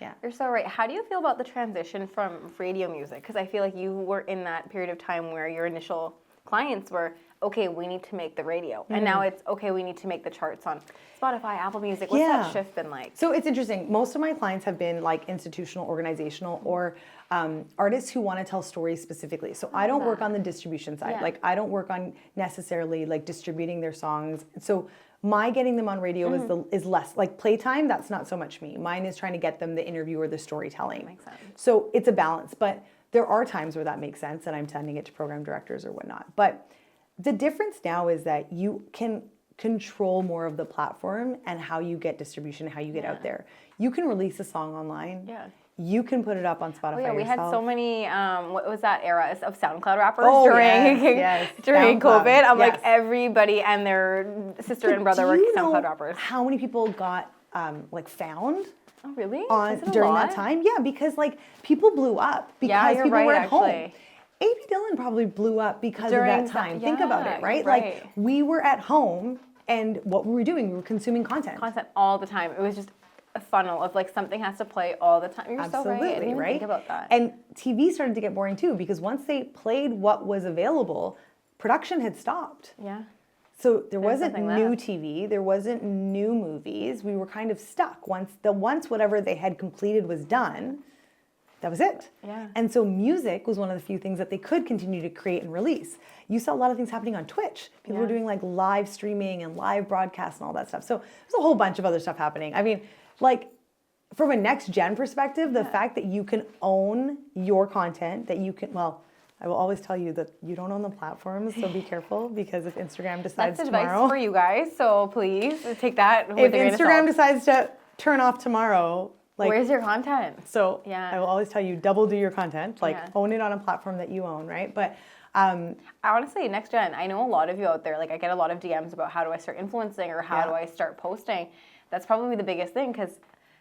Yeah. You're so right. How do you feel about the transition from radio music? Because I feel like you were in that period of time where your initial clients were, okay, we need to make the radio. And now it's, okay, we need to make the charts on Spotify, Apple Music. What's that shift been like? So it's interesting. Most of my clients have been like institutional, organizational, or artists who want to tell stories specifically. So I don't work on the distribution side. Yeah. Like I don't work on necessarily like distributing their songs. So my getting them on radio is less like playtime. That's not so much me. Mine is trying to get them the interview or the storytelling. That makes sense. So it's a balance, but there are times where that makes sense and I'm sending it to program directors or whatnot. But the difference now is that you can control more of the platform and how you get distribution, how you get out there. You can release a song online. Yeah. You can put it up on Spotify We yourself. had so many, what was that era of SoundCloud rappers during SoundCloud. COVID? I'm like Yes. everybody and their sister and brother were SoundCloud rappers. How many people got like found Oh, really? during that time? Yeah, because like people blew up because you're people right, were at home. actually. A.B. Dylan probably blew up because During of that time. Think about it, right? you're right. Like we were at home and what were we doing? We were consuming content. Content all the time. It was just a funnel of like something has to play all the time. You're Absolutely, so right. I didn't even right? think about that. And TV started to get boring too because once they played what was available, production had stopped. Yeah. So there wasn't nothing new left. TV, there wasn't new movies. We were kind of stuck. Once whatever they had completed was done, that was it. Yeah. And so music was one of the few things that they could continue to create and release. You saw a lot of things happening on Twitch. People were doing like live streaming and live broadcasts and all that stuff. So there's a whole bunch of other stuff happening. I mean, like from a next gen perspective, the fact that you can own your content, that you can, well, I will always tell you that you don't own the platforms, so be careful because if Instagram decides That's tomorrow. advice for you guys, so please take that with If a grain of Instagram salt. decides to turn off tomorrow, like, Where's your content? so Yeah. I will always tell you, double do your content, like Yeah. own it on a platform that you own, right? But Honestly, next gen, I know a lot of you out there, like I get a lot of DMs about how do I start influencing or how do I start posting. That's probably the biggest thing because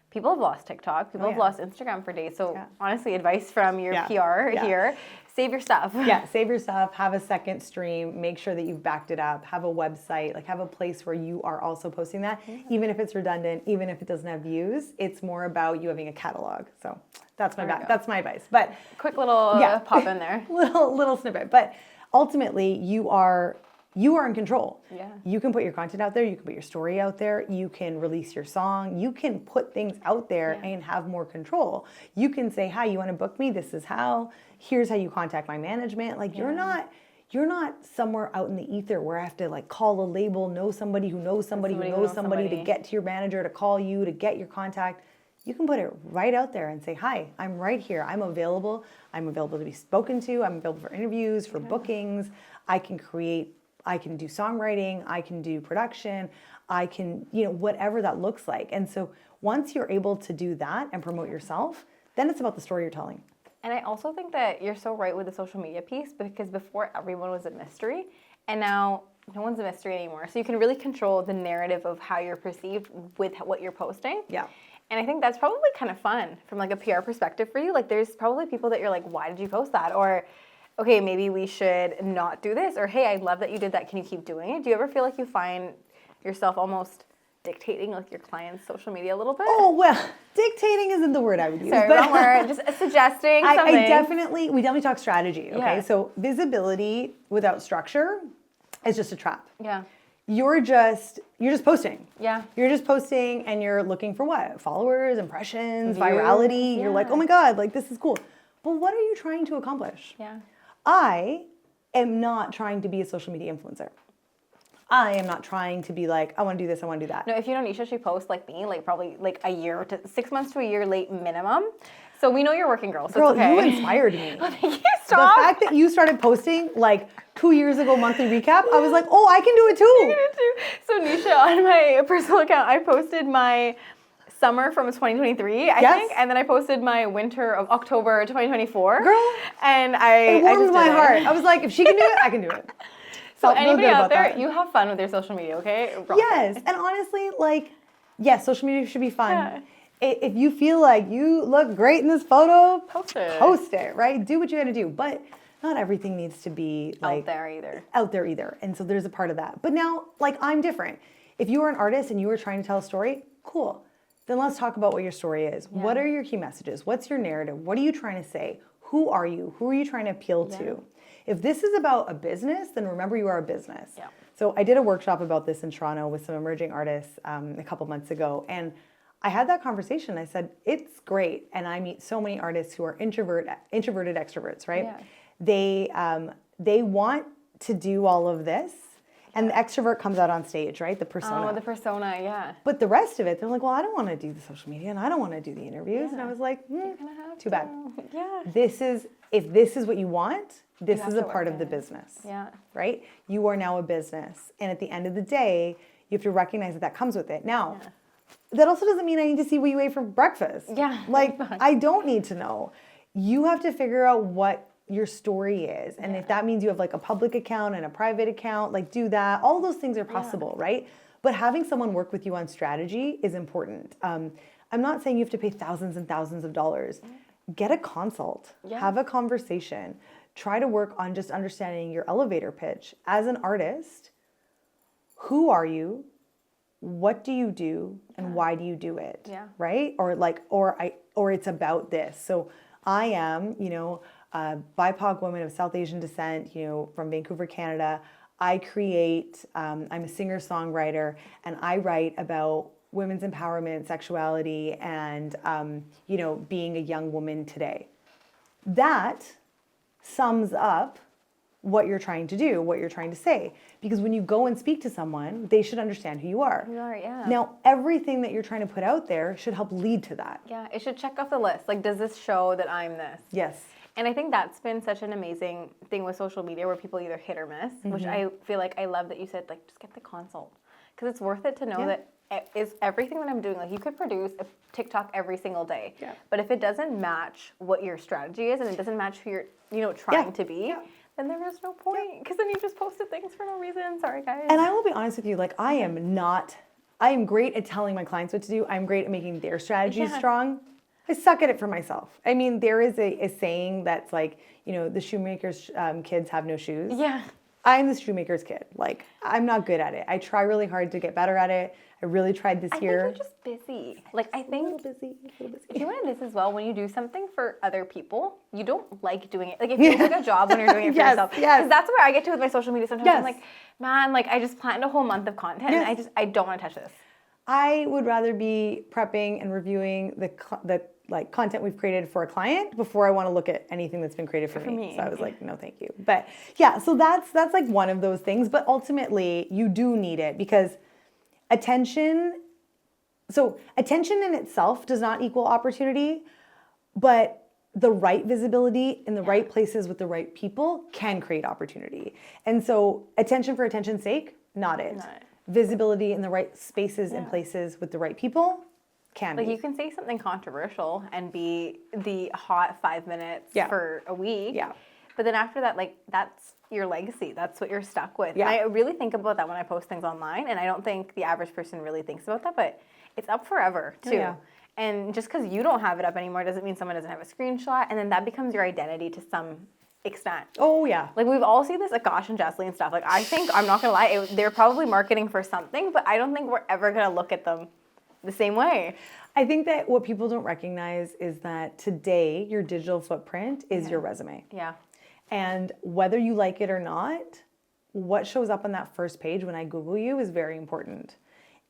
people have lost TikTok, people have lost Instagram for days. So honestly, advice from your PR here, save your stuff. yeah, save your stuff, have a second stream, make sure that you've backed it up, have a website, like have a place where you are also posting that, even if it's redundant, even if it doesn't have views, it's more about you having a catalog. So that's my that's my advice. But Quick little pop in there. little snippet. But ultimately you are in control. Yeah. You can put your content out there, you can put your story out there, you can release your song, you can put things out there and have more control. You can say, hi, you want to book me? This is how. Here's how you contact my management. Like you're not somewhere out in the ether where I have to like call a label, know somebody who knows somebody who knows somebody to get to your manager, to call you, to get your contact. You can put it right out there and say, hi, I'm right here. I'm available. I'm available to be spoken to. I'm available for interviews, for bookings. I can do songwriting, I can do production, I can, whatever that looks like. And so once you're able to do that and promote yourself, then it's about the story you're telling. And I also think that you're so right with the social media piece because before everyone was a mystery and now no one's a mystery anymore. So you can really control the narrative of how you're perceived with what you're posting. Yeah. And I think that's probably kind of fun from like a PR perspective for you. Like there's probably people that you're like, why did you post that? Or okay, maybe we should not do this, or hey, I love that you did that, can you keep doing it? Do you ever feel like you find yourself almost dictating like your clients' social media a little bit? Oh, well, dictating isn't the word I would use. Sorry, but don't worry, just suggesting something. we definitely talk strategy, okay? Yeah. So visibility without structure is just a trap. Yeah. You're just posting. Yeah. You're just posting and you're looking for what? Followers, impressions, virality. Yeah. You're like, oh my God, like this is cool. But what are you trying to accomplish? Yeah. I am not trying to be a social media influencer. I am not trying to be like, I want to do this, I want to do that. No, if you know Neesha, she posts like me, like probably like a year to 6 months to a year late minimum. So we know you're working, girl. So Girl, it's okay. you inspired me. Thank you. Stop. The fact that you started posting like 2 years ago monthly recap, I was like, oh, I can do it too. So Neesha, on my personal account, I posted my summer from 2023, I think, and then I posted my winter of October 2024. Girl, and it warmed my heart. I was like, if she can do it, I can do it. So anybody out there, you have fun with your social media, okay? Rock yes, and honestly, like, yes, social media should be fun. Yeah. If you feel like you look great in this photo, post it, right? Do what you gotta do. But not everything needs to be like out there either. And so there's a part of that. But now, like, I'm different. If you are an artist and you are trying to tell a story, cool. then let's talk about what your story is. Yeah. What are your key messages? What's your narrative? What are you trying to say? Who are you? Who are you trying to appeal to? If this is about a business, then remember you are a business. Yeah. So I did a workshop about this in Toronto with some emerging artists a couple months ago, and I had that conversation. I said, it's great, and I meet so many artists who are introverted extroverts, right? Yeah. They want to do all of this, and the extrovert comes out on stage, right? The persona. Oh, the persona, yeah. But the rest of it, they're like, well, I don't want to do the social media, and I don't want to do the interviews. And I was like, too bad. Yeah. If this is what you want, this is a to part work of the it. business. Yeah. Right? You are now a business. And at the end of the day, you have to recognize that that comes with it. Now, that also doesn't mean I need to see what you ate for breakfast. Yeah. Like, I don't need to know. You have to figure out what your story is. And if that means you have like a public account and a private account, like do that. All those things are possible, right? But having someone work with you on strategy is important. I'm not saying you have to pay thousands and thousands of dollars. Get a consult, have a conversation, try to work on just understanding your elevator pitch. As an artist, who are you? What do you do? And why do you do it? Yeah. Right? Or it's about this. So I am, a BIPOC woman of South Asian descent, from Vancouver, Canada. I create, I'm a singer-songwriter, and I write about women's empowerment, sexuality, and, being a young woman today. That sums up what you're trying to do, what you're trying to say. Because when you go and speak to someone, they should understand who you are. You are, yeah. Now, everything that you're trying to put out there should help lead to that. Yeah, it should check off the list. Like, does this show that I'm this? Yes. And I think that's been such an amazing thing with social media where people either hit or miss, which I feel like I love that you said, like, just get the consult. Because it's worth it to know that is everything that I'm doing, like you could produce a TikTok every single day. Yeah. But if it doesn't match what your strategy is and it doesn't match who you're, trying to be, then there is no point. Because then you just posted things for no reason. Sorry, guys. And I will be honest with you, like I am great at telling my clients what to do. I'm great at making their strategies strong. I suck at it for myself. I mean, there is a saying that's like, the shoemaker's kids have no shoes. Yeah. I'm the shoemaker's kid. Like, I'm not good at it. I try really hard to get better at it. I really tried this year. I think you're just busy. Like, I think... A little busy. Doing this as well, when you do something for other people, you don't like doing it. Like, it feels like a job when you're doing it for yourself. Because that's where I get to with my social media. Sometimes I'm like, man, like, I just planned a whole month of content, and I don't want to touch this. I would rather be prepping and reviewing the content we've created for a client before I want to look at anything that's been created for me. So I was like, no, thank you. But yeah, so that's like one of those things. But ultimately, you do need it because attention in itself does not equal opportunity, but the right visibility in the right places with the right people can create opportunity. And so attention for attention's sake, not it. Visibility in the right spaces and places with the right people can be. You can say something controversial and be the hot 5 minutes for a week. Yeah. But then after that, that's your legacy. That's what you're stuck with. Yeah. And I really think about that when I post things online, and I don't think the average person really thinks about that, but it's up forever too. Oh, yeah. And just because you don't have it up anymore doesn't mean someone doesn't have a screenshot, and then that becomes your identity to some extent. Oh yeah. Like we've all seen this Akash and Jocelyn stuff. Like I think, I'm not gonna lie, they're probably marketing for something, but I don't think we're ever gonna look at them the same way. I think that what people don't recognize is that today your digital footprint is your resume. Yeah. And whether you like it or not, what shows up on that first page when I Google you is very important.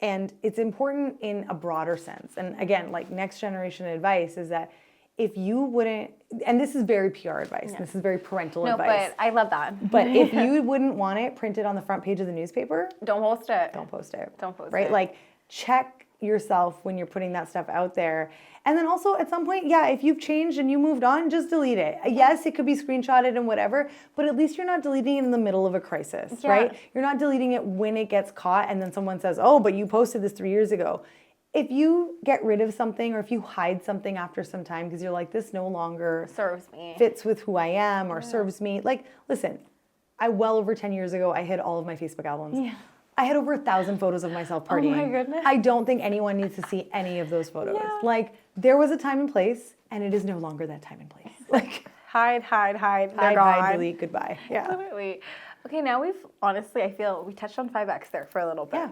And it's important in a broader sense. And again, like next generation advice is that if you wouldn't, and this is very PR advice, this is very parental advice. No, but I love that. But if you wouldn't want it printed on the front page of the newspaper, don't post it. Don't post it. Don't post it. Right? Like check yourself when you're putting that stuff out there. And then also at some point, if you've changed and you moved on, just delete it. Yes, it could be screenshotted and whatever, but at least you're not deleting it in the middle of a crisis, right? You're not deleting it when it gets caught and then someone says, oh, but you posted this 3 years ago. If you get rid of something or if you hide something after some time because you're like, this no longer serves me, fits with who I am or serves me. Like, listen, well over 10 years ago, I hid all of my Facebook albums. Yeah. I had over 1,000 photos of myself partying. Oh my goodness. I don't think anyone needs to see any of those photos. Yeah. Like, there was a time and place, and it is no longer that time and place. Like, hide. They're gone. Hide, delete, goodbye. Yeah. Literally. Okay, now honestly, I feel we touched on 5X there for a little bit. Yeah.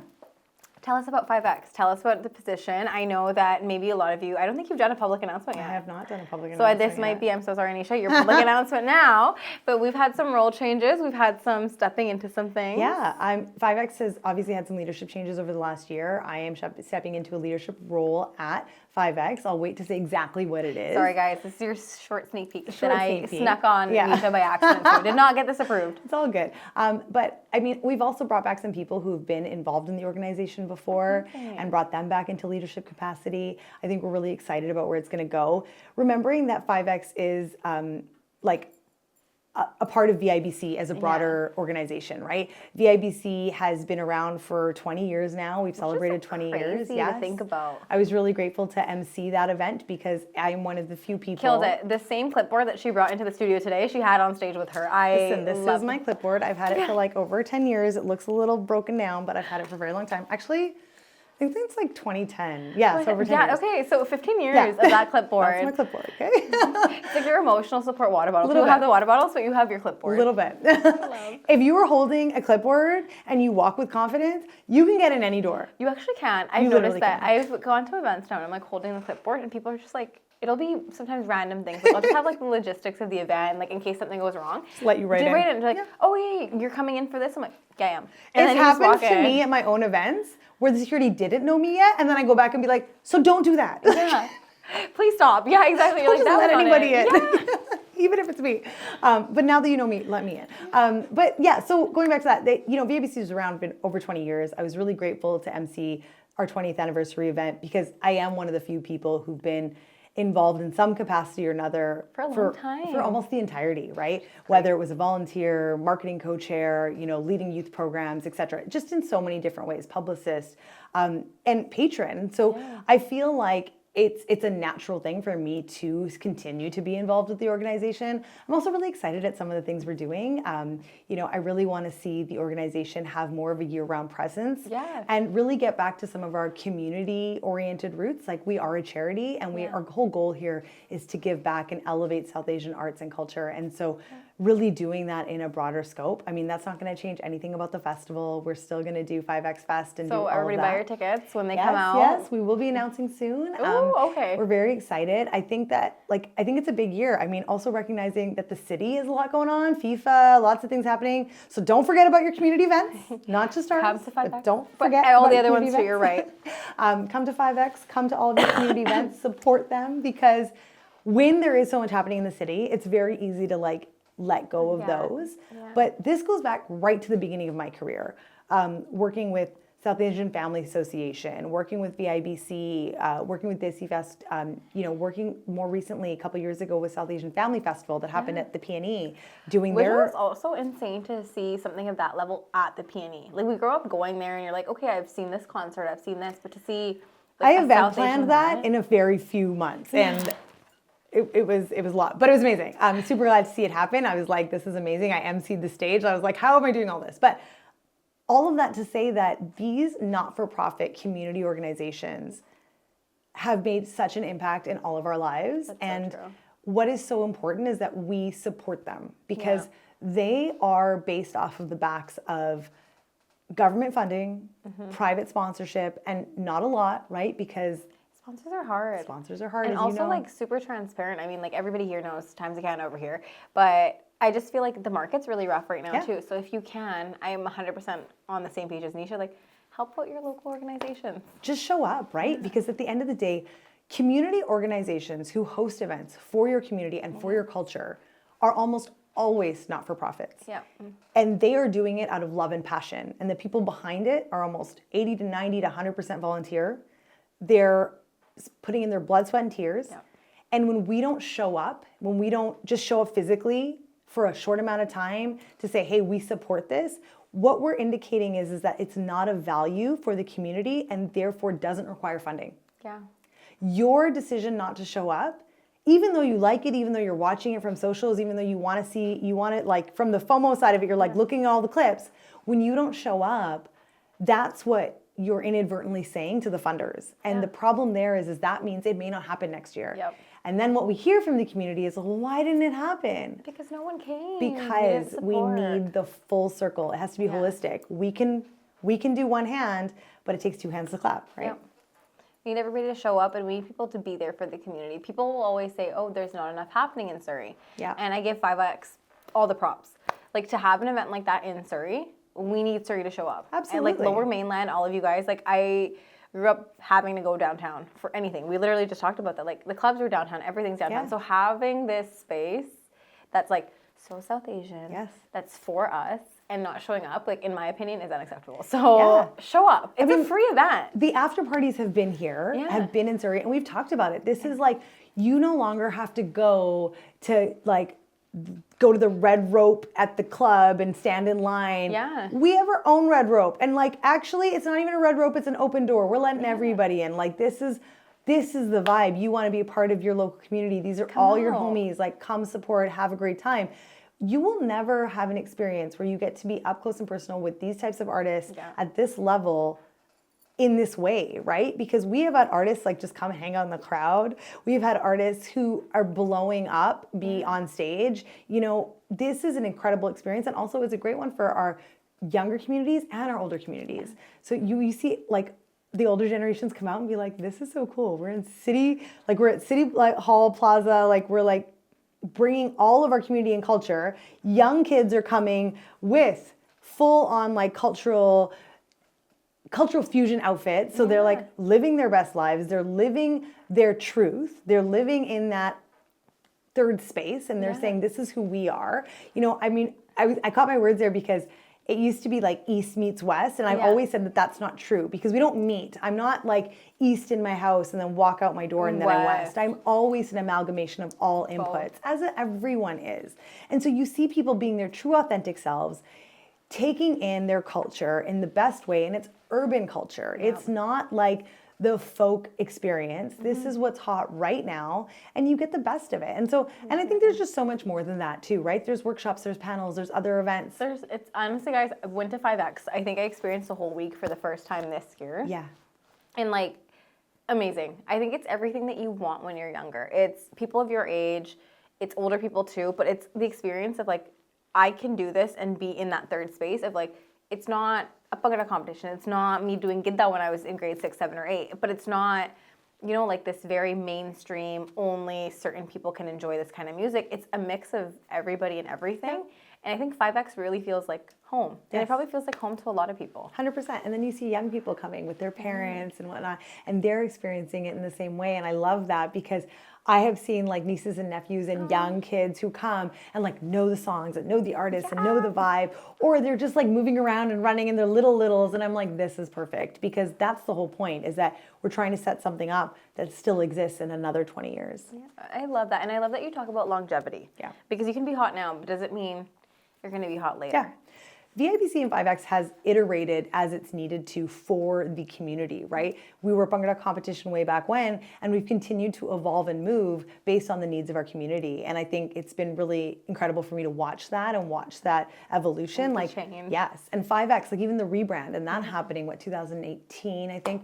Tell us about 5X. Tell us about the position. I know that maybe a lot of you, I don't think you've done a public announcement yet. I have not done a public So announcement this might yet. be, I'm so sorry, Neesha, your public announcement now. But we've had some role changes. We've had some stepping into some things. Yeah, 5X has obviously had some leadership changes over the last year. I am stepping into a leadership role at 5X. I'll wait to say exactly what it is. Sorry, guys. This is your short sneak peek that Short I sneak peek. snuck on Neesha by accident too. Did not get this approved. It's all good. But I mean, we've also brought back some people who've been involved in the organization before and brought them back into leadership capacity. I think we're really excited about where it's going to go. Remembering that 5X is like a part of VIBC as a broader organization, right? VIBC has been around for 20 years now. We've celebrated 20 years. Crazy to think about. I was really grateful to MC that event because I'm one of the few people. Killed it. The same clipboard that she brought into the studio today, she had on stage with her. Listen, this is my clipboard. I've had it for like over 10 years. It looks a little broken down, but I've had it for a very long time. Actually, I think it's like 2010. Yeah, it's over 10 years. Okay, so 15 years of that clipboard. That's my clipboard, okay? It's like your emotional support water bottle. Little You bit. have the water bottles, but you have your clipboard. A little bit. If you were holding a clipboard and you walk with confidence, you can get in any door. You actually can. I've literally noticed that. can. I've gone to events now and I'm like holding the clipboard and people are just like, it'll be sometimes random things. Like I'll just have like the logistics of the event, like in case something goes wrong. Just let you write Do in. write it and be like, oh yeah, you're coming in for this? I'm like, yeah, I am. And It then you just happens walk to in. me at my own events where the security didn't know me yet, and then I go back and be like, so don't do that. Yeah. Please stop. Yeah, exactly. You're Don't like, just that let was on anybody it. in. Yeah. Even if it's me. But now that you know me, let me in. But yeah, so going back to that, VIBC was around been over 20 years. I was really grateful to MC our 20th anniversary event because I am one of the few people who've been involved in some capacity or another For a long time. for almost the entirety, right? Whether it was a volunteer, marketing co-chair, leading youth programs, etc. Just in so many different ways, publicist, and patron. So I feel like it's a natural thing for me to continue to be involved with the organization. I'm also really excited at some of the things we're doing. I really want to see the organization have more of a year-round presence and really get back to some of our community-oriented roots. Like we are a charity and our whole goal here is to give back and elevate South Asian arts and culture. And so really doing that in a broader scope. I mean, that's not going to change anything about the festival. We're still going to do 5X Fest and do all of that. So everybody buy your tickets when they come out. Yes, we will be announcing soon. Ooh, okay. We're very excited. I think it's a big year. I mean, also recognizing that the city has a lot going on, FIFA, lots of things happening. So don't forget about your community events, not just ours. Come to 5X. But don't forget all about the other community ones too, you're right. Come to 5X, come to all of your community events, support them because when there is so much happening in the city, it's very easy to let go of those. Yeah. But this goes back right to the beginning of my career, working with South Asian Family Association, working with VIBC, working with Desi Fest, working more recently a couple years ago with South Asian Family Festival that happened at the PNE, doing Which their... was also insane to see something of that level at the PNE. Like we grow up going there and you're like, okay, I've seen this concert, I've seen this, but to see I a event South Asian planned that event- in a very few months and it was a lot, but it was amazing. I'm super glad to see it happen. I was like, this is amazing. I emceed the stage. I was like, how am I doing all this? But all of that to say that these not-for-profit community organizations have made such an impact in all of our lives. That's so true. What is so important is that we support them because they are based off of the backs of government funding, private sponsorship, and not a lot, right? Because sponsors are hard. Sponsors are hard, and as also you know. like super transparent. I mean, like everybody here knows times again over here, but I just feel like the market's really rough right now too. So if you can, I am 100% on the same page as Neesha. Like, help out your local organizations. Just show up, right? Because at the end of the day, community organizations who host events for your community and for your culture are almost always not-for-profits. Yeah. And they are doing it out of love and passion. And the people behind it are almost 80 to 90 to 100% volunteer. They're putting in their blood, sweat, and tears. Yeah. And when we don't show up, when we don't just show up physically for a short amount of time to say, hey, we support this, what we're indicating is that it's not of value for the community and therefore doesn't require funding. Yeah. Your decision not to show up, even though you like it, even though you're watching it from socials, even though you want it like from the FOMO side of it, you're like looking at all the clips, when you don't show up, that's what you're inadvertently saying to the funders. And the problem there is that means it may not happen next year. Yep. And then what we hear from the community is, well, why didn't it happen? Because no one came. Because we need the full circle. It has to be holistic. We can we can do one hand, but it takes two hands to clap, right? Yeah. We need everybody to show up, and we need people to be there for the community. People will always say, oh, there's not enough happening in Surrey. Yeah. And I give 5X all the props. Like, to have an event like that in Surrey, we need Surrey to show up. Absolutely. And like Lower Mainland, all of you guys, like I grew up having to go downtown for anything. We literally just talked about that. Like the clubs are downtown, everything's downtown. Yeah. So having this space that's like so South Asian, Yes. that's for us, and not showing up, like in my opinion, is unacceptable. So show up. It's a free event. The after parties have been here, have been in Surrey, and we've talked about it. This is like, you no longer have to go to the red rope at the club and stand in line. Yeah. We have our own red rope. And like, actually, it's not even a red rope, it's an open door. We're letting everybody in. Like, this is the vibe. You want to be a part of your local community. These are all your homies. Like, come support, have a great time. You will never have an experience where you get to be up close and personal with these types of artists at this level in this way, right? Because we have had artists like just come hang out in the crowd. We've had artists who are blowing up, be on stage. You know, this is an incredible experience, and also is a great one for our younger communities and our older communities. So you see like the older generations come out and be like, this is so cool. We're in city, like we're at City Hall Plaza, like we're like bringing all of our community and culture. Young kids are coming with full on like cultural fusion outfits. So they're like living their best lives. They're living their truth. They're living in that third space, and they're saying, this is who we are. You know, I mean, I caught my words there because it used to be like East meets West. And I've always said that that's not true because we don't meet. I'm not like East in my house and then walk out my door and then I'm West. I'm always an amalgamation of all inputs, as everyone is. And so you see people being their true authentic selves, taking in their culture in the best way, and it's urban culture. It's not like the folk experience. This is what's hot right now, and you get the best of it. And so, and I think there's just so much more than that too, right? There's workshops, there's panels, there's other events. It's honestly, guys, I went to 5X. I think I experienced the whole week for the first time this year. Yeah. And like, amazing. I think it's everything that you want when you're younger. It's people of your age, it's older people too, but it's the experience of like, I can do this and be in that third space of like, it's not a Bhangra competition. It's not me doing Gidda when I was in grade 6, 7, or 8, but it's not, you know, like this very mainstream, only certain people can enjoy this kind of music. It's a mix of everybody and everything. And I think 5X really feels like home. And it probably feels like home to a lot of people. 100%. And then you see young people coming with their parents and whatnot, and they're experiencing it in the same way. And I love that because I have seen like nieces and nephews and young kids who come and like know the songs and know the artists and know the vibe, or they're just like moving around and running in their littles. And I'm like, this is perfect, because that's the whole point, is that we're trying to set something up that still exists in another 20 years. Yeah, I love that. And I love that you talk about longevity. Yeah. Because you can be hot now, but does it mean you're going to be hot later? Yeah. VIBC and 5X has iterated as it's needed to for the community, right? We were a Bhangra competition way back when, and we've continued to evolve and move based on the needs of our community. And I think it's been really incredible for me to watch that evolution. And like, change. yes. And 5X, like even the rebrand and that happening, 2018, I think,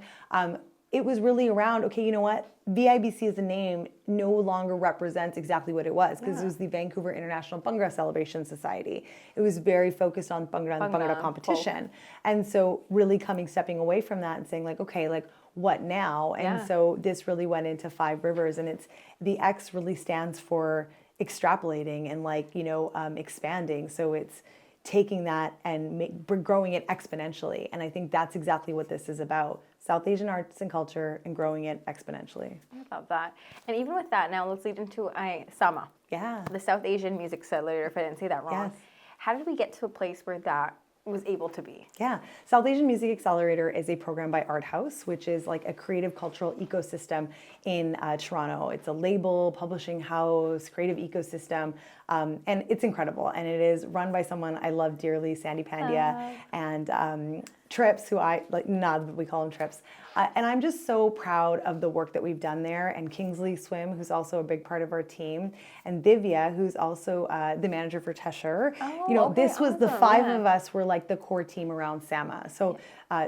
it was really around, okay, you know what? VIBC as a name no longer represents exactly what it was, because it was the Vancouver International Bhangra Celebration Society. It was very focused on Bhangra and Bhangra competition. And so really stepping away from that and saying like, okay, like what now? And so this really went into 5 Rivers, and it's, the X really stands for extrapolating and like, you know, expanding. So it's taking that and growing it exponentially. And I think that's exactly what this is about. South Asian arts and culture and growing it exponentially. I love that. And even with that, now let's lead into SAMA. Yeah. The South Asian Music Accelerator, if I didn't say that wrong. Yes. How did we get to a place where that was able to be? Yeah. South Asian Music Accelerator is a program by Art House, which is like a creative cultural ecosystem in Toronto. It's a label, publishing house, creative ecosystem, and it's incredible. And it is run by someone I love dearly, Sandy Pandya, and Trips, who I like, but we call him Trips. And I'm just so proud of the work that we've done there. And Kingsley Swim, who's also a big part of our team, and Divya, who's also the manager for Tesher. You know, this was the 5 of us were like the core team around SAMA. So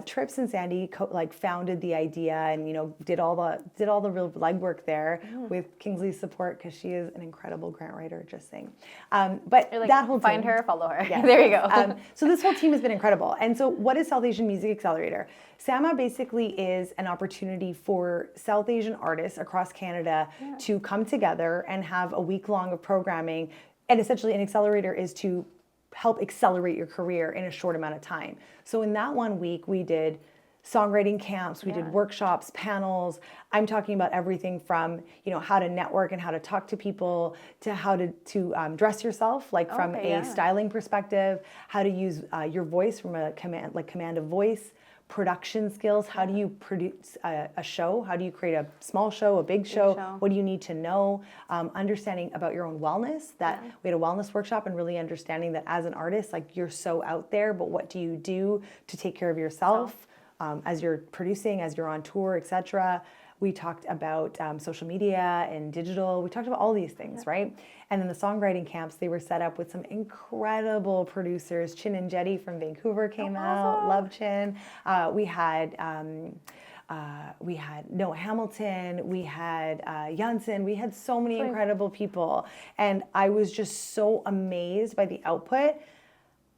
Trips and Sandy founded the idea, and you know did all the real legwork there with Kingsley's support, because she is an incredible grant writer. Just saying. But like, that whole team, find her, follow her. Yeah. There you go. So this whole team has been incredible. And so what is South Asian Asian Music Accelerator. SAMA basically is an opportunity for South Asian artists across Canada to come together and have a week long of programming. And essentially an accelerator is to help accelerate your career in a short amount of time. So in that 1 week, we did songwriting camps, we did workshops, panels. I'm talking about everything from, how to network and how to talk to people, to how to dress yourself, like from a styling perspective, how to use your voice from a command of voice, production skills. How do you produce a show? How do you create a small show, a big show? What do you need to know? Understanding about your own wellness. We had a wellness workshop, and really understanding that as an artist, like, you're so out there, but what do you do to take care of yourself? As you're producing, as you're on tour, etc. We talked about social media and digital. We talked about all these things, right? And then the songwriting camps, they were set up with some incredible producers. Chin and Jetty from Vancouver came out. Love Chin. We had Noah Hamilton. We had Janssen. We had so many incredible people. And I was just so amazed by the output.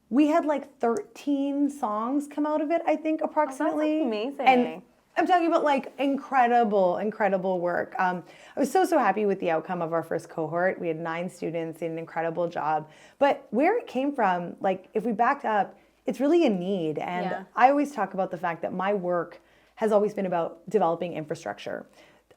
We had like 13 songs come out of it, I think, approximately. That's amazing. And I'm talking about like incredible work. I was so happy with the outcome of our first cohort. We had 9 students, did an incredible job. But where it came from, like, if we backed up, it's really a need. And I always talk about the fact that my work has always been about developing infrastructure.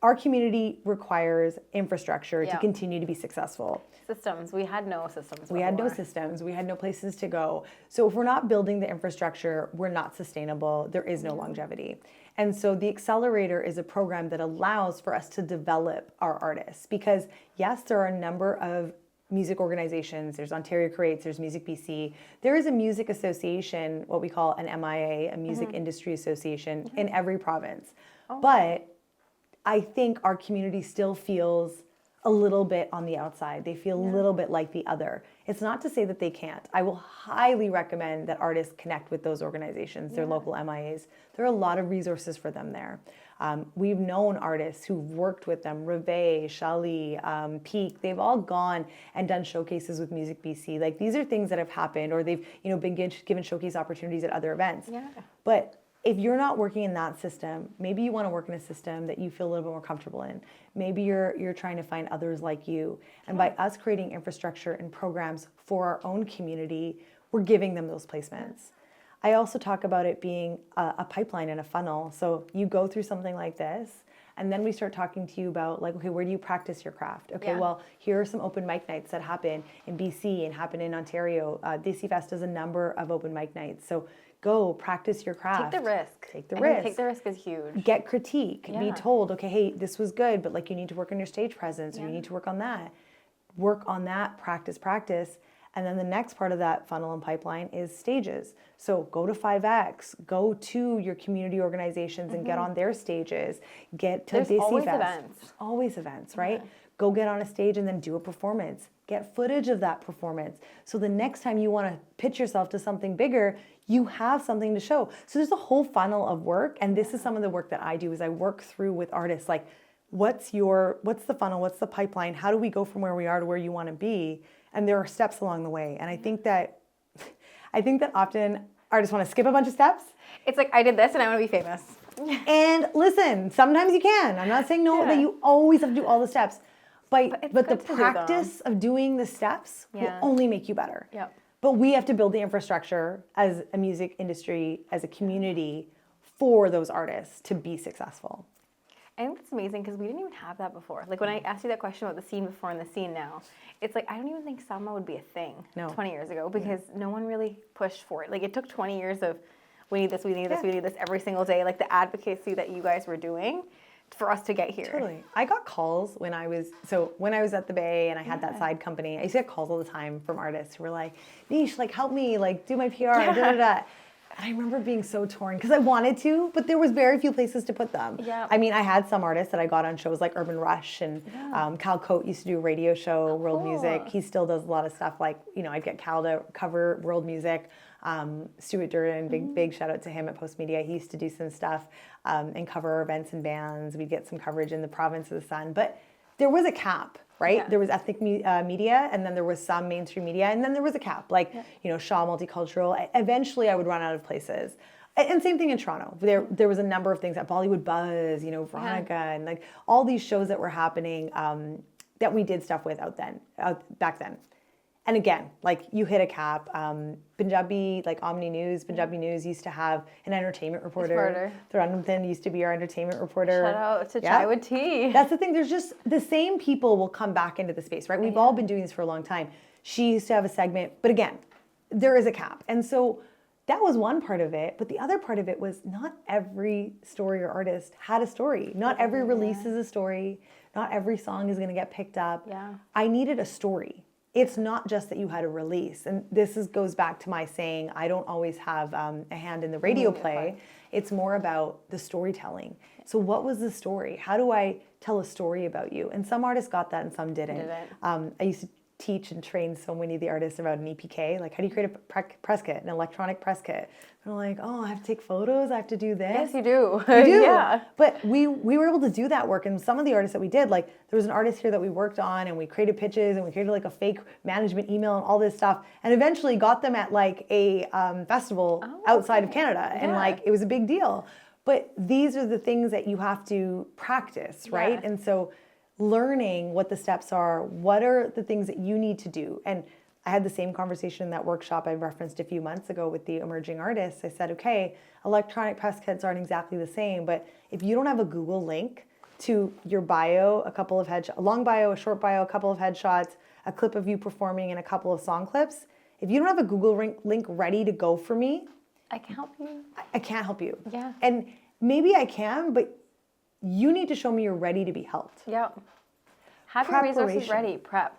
Our community requires infrastructure to continue to be successful. Systems. We had no systems before. We had no systems. We had no places to go. So if we're not building the infrastructure, we're not sustainable. There is no longevity. And so the Accelerator is a program that allows for us to develop our artists. Because yes, there are a number of music organizations. There's Ontario Creates, there's Music BC. There is a music association, what we call an MIA, a music industry association, in every province. But I think our community still feels a little bit on the outside. They feel a little bit like the other. It's not to say that they can't. I will highly recommend that artists connect with those organizations, their local MIAs. There are a lot of resources for them there. We've known artists who've worked with them, Reve, Shali, Peak. They've all gone and done showcases with Music BC. Like, these are things that have happened, or they've been given showcase opportunities at other events. But if you're not working in that system, maybe you want to work in a system that you feel a little bit more comfortable in. Maybe you're trying to find others like you. And by us creating infrastructure and programs for our own community, we're giving them those placements. I also talk about it being a pipeline and a funnel. So you go through something like this, and then we start talking to you about, like, okay, where do you practice your craft? Okay, well, here are some open mic nights that happen in BC and happen in Ontario. DC Fest does a number of open mic nights. So go practice your craft. Take the risk. Take the risk. Take the risk is huge. Get critique. Be told, okay, hey, this was good, but like, you need to work on your stage presence, or you need to work on that. Work on that, practice. And then the next part of that funnel and pipeline is stages. So go to 5X, go to your community organizations and get on their stages. Get to DC always Fest. events. There's always events, right? Go get on a stage and then do a performance. Get footage of that performance. So the next time you want to pitch yourself to something bigger, you have something to show. So there's a whole funnel of work. And this is some of the work that I do, is I work through with artists, like, what's the funnel? What's the pipeline? How do we go from where we are to where you want to be? And there are steps along the way. And I think that often artists want to skip a bunch of steps. It's like, I did this and I want to be famous. And listen, sometimes you can. I'm not saying that you always have to do all the steps. But the practice of doing the steps will only make you better. But we have to build the infrastructure as a music industry, as a community, for those artists to be successful. I think that's amazing, because we didn't even have that before. Like, when I asked you that question about the scene before and the scene now, it's like, I don't even think SAMA would be a thing 20 years ago, because no one really pushed for it. Like, it took 20 years of, we need this, we need this, we need this every single day. Like, the advocacy that you guys were doing for us to get here. Totally. I got calls when I was at the Bay and I had that side company. I used to get calls all the time from artists who were like, Neesh, like, help me, like, do my PR, And I remember being so torn, because I wanted to, but there was very few places to put them. I mean, I had some artists that I got on shows like Urban Rush, and Cal Coate used to do a radio show, World Music. He still does a lot of stuff, like, I'd get Cal to cover world music. Stuart Duran, big shout out to him at Post Media. He used to do some stuff and cover events and bands. We'd get some coverage in the Province of the Sun, but there was a cap. Right? There was ethnic media, and then there was some mainstream media, and then there was a cap, like, Shaw Multicultural. Eventually, I would run out of places. And same thing in Toronto. There was a number of things at Bollywood Buzz, you know, Veronica, and like all these shows that were happening that we did stuff with back then. And again, like you hit a cap. Punjabi, like Omni News, Punjabi News used to have an entertainment reporter. Thranamthan used to be our entertainment reporter. Shout out to Chai with Tea. That's the thing. There's just the same people will come back into the space, right? We've all been doing this for a long time. She used to have a segment, but again, there is a cap. And so that was one part of it. But the other part of it was not every story or artist had a story. Not every release is a story. Not every song is going to get picked up. Yeah. I needed a story. It's not just that you had a release. And this goes back to my saying, I don't always have a hand in the radio play. It's more about the storytelling. So what was the story? How do I tell a story about you? And some artists got that and some didn't. I used to teach and train so many of the artists about an EPK. Like, how do you create a press kit, an electronic press kit? And I'm like, oh, I have to take photos. I have to do this. Yes, you do. You do. Yeah. But we were able to do that work. And some of the artists that we did, like there was an artist here that we worked on and we created pitches and we created like a fake management email and all this stuff. And eventually got them at like a festival outside of Canada. And like, it was a big deal. But these are the things that you have to practice, right? And so learning what the steps are, what are the things that you need to do. And I had the same conversation in that workshop I referenced a few months ago with the emerging artists. I said, okay, electronic press kits aren't exactly the same, but if you don't have a Google link to your bio, a long bio, a short bio, a couple of headshots, a clip of you performing and a couple of song clips, if you don't have a Google link ready to go for me, I can help you. I can't help you. Yeah. And maybe I can, but you need to show me you're ready to be helped. Yeah. Have your resources ready. Prep.